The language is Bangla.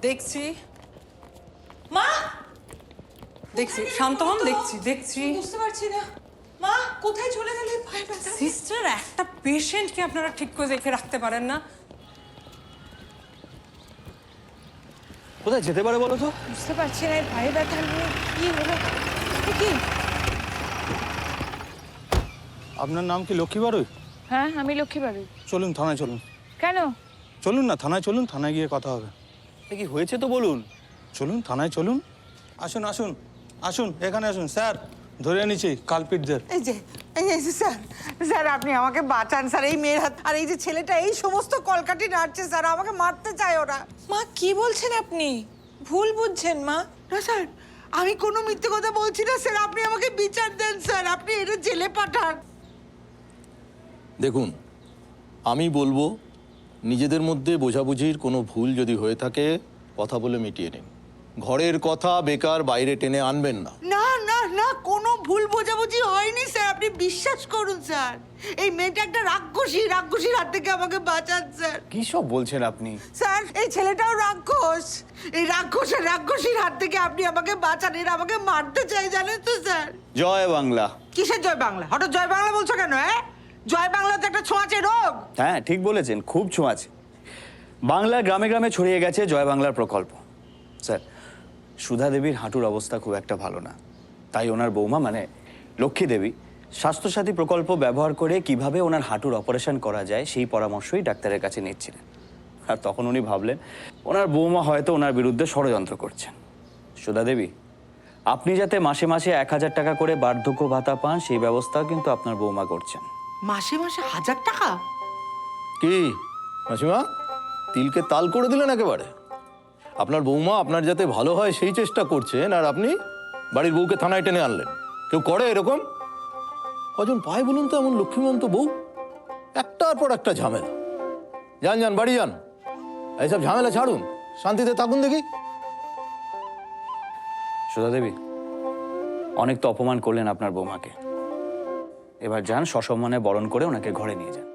দেখছি মা, দেখছি শান্ত হন, দেখছি বুঝতে পারছি না মা, কোথায় চলে গেলে? পায়ে ব্যথা। সিস্টার, একটা পেশেন্টকে আপনারা ঠিক করে দেখে রাখতে পারেন না? কোথায় যেতে পারে বলো তো? বুঝতে পারছি না, পায়ে ব্যথা নিয়ে কি হলো? কি? আপনার নাম কি লক্ষ্মী বাড়ুই? হ্যাঁ, আমি লক্ষ্মী বাড়ি। চলুন থানায় চলুন। কেন? চলুন না থানায় চলুন, থানায় গিয়ে কথা হবে। কি হয়েছে তো বলুন। চলুন থানায় চলুন। আসুন আসুন আসুন, এখানে আসুন স্যার। ধরে নিচ্ছি কালপিটদের। এই যে স্যার, স্যার আপনি আমাকে বাঁচান স্যার। এই মেয়ের হাত আর এই যে ছেলেটা এই সমস্ত কলকাঠি নাড়ছে স্যার, আমাকে মারতে চায় ওরা। মা কি বলছেন আপনি? ভুল বুঝছেন মা। না স্যার, আমি কোনো মিথ্যে কথা বলছি না স্যার। আপনি আমাকে বিচার দেন স্যার, আপনি এটা জেলে পাঠান। দেখুন, আমি বলবো নিজেদের মধ্যে বোঝাবুঝির কোনো ভুল যদি হয়ে থাকে কথা বলে মিটিয়ে নিন। ঘরের কথা বেকার বাইরে টেনে আনবেন না। না না না, কোনো ভুল বোঝাবুঝি হয়নি স্যার, আপনি বিশ্বাস করুন স্যার। এই মেয়েটা একটা রাক্ষসীর হাত থেকে আমাকে বাঁচান স্যার। কি সব বলছেন আপনি? স্যার এই ছেলেটাও রাক্ষস। এই রাক্ষসীর হাত থেকে আপনি আমাকে বাঁচান। এরা আমাকে মারতে চাই জানেন তো স্যার। জয় বাংলা। কিসের জয় বাংলা? হঠাৎ জয় বাংলা বলছো কেন? জয় বাংলা তো একটা ছোঁয়াচে রোগ। হ্যাঁ ঠিক বলেছেন, খুব ছোঁয়াচে। বাংলার গ্রামে গ্রামে ছড়িয়ে গেছে জয় বাংলার প্রকল্প। স্যার, সুধা দেবীর হাঁটুর অবস্থা খুব একটা ভালো না, তাই ওনার বৌমা মানে লক্ষ্মী দেবী স্বাস্থ্যসাথী প্রকল্প ব্যবহার করে কিভাবে ওনার হাঁটুর অপারেশন করা যায় সেই পরামর্শই ডাক্তারের কাছে নিচ্ছিলেন। আর তখন উনি ভাবলেন ওনার বৌমা হয়তো ওনার বিরুদ্ধে ষড়যন্ত্র করছেন। সুধা দেবী, আপনি যাতে মাসে মাসে 1000 টাকা করে বার্ধক্য ভাতা পান সেই ব্যবস্থাও কিন্তু আপনার বৌমা করছেন। মাসে মাসে 1000 টাকা? কি মাসিমা, তিলকে তাল করে দিলেন একেবারে। আপনার বৌমা আপনার যাতে ভালো হয় সেই চেষ্টা করছেন, আর আপনি বাড়ির বউকে থানায় টেনে আনলেন। কেউ করে এরকম? কজন পায় বলুন তো এমন লক্ষ্মীমন্ত বউ? একটার পর একটা ঝামেলা। যান যান বাড়ি যান, এইসব ঝামেলা ছাড়ুন, শান্তিতে থাকুন দেখি। সুধা দেবী, অনেক তো অপমান করলেন আপনার বৌমাকে, এবার যান সসম্মানে বরণ করে ওনাকে ঘরে নিয়ে যান।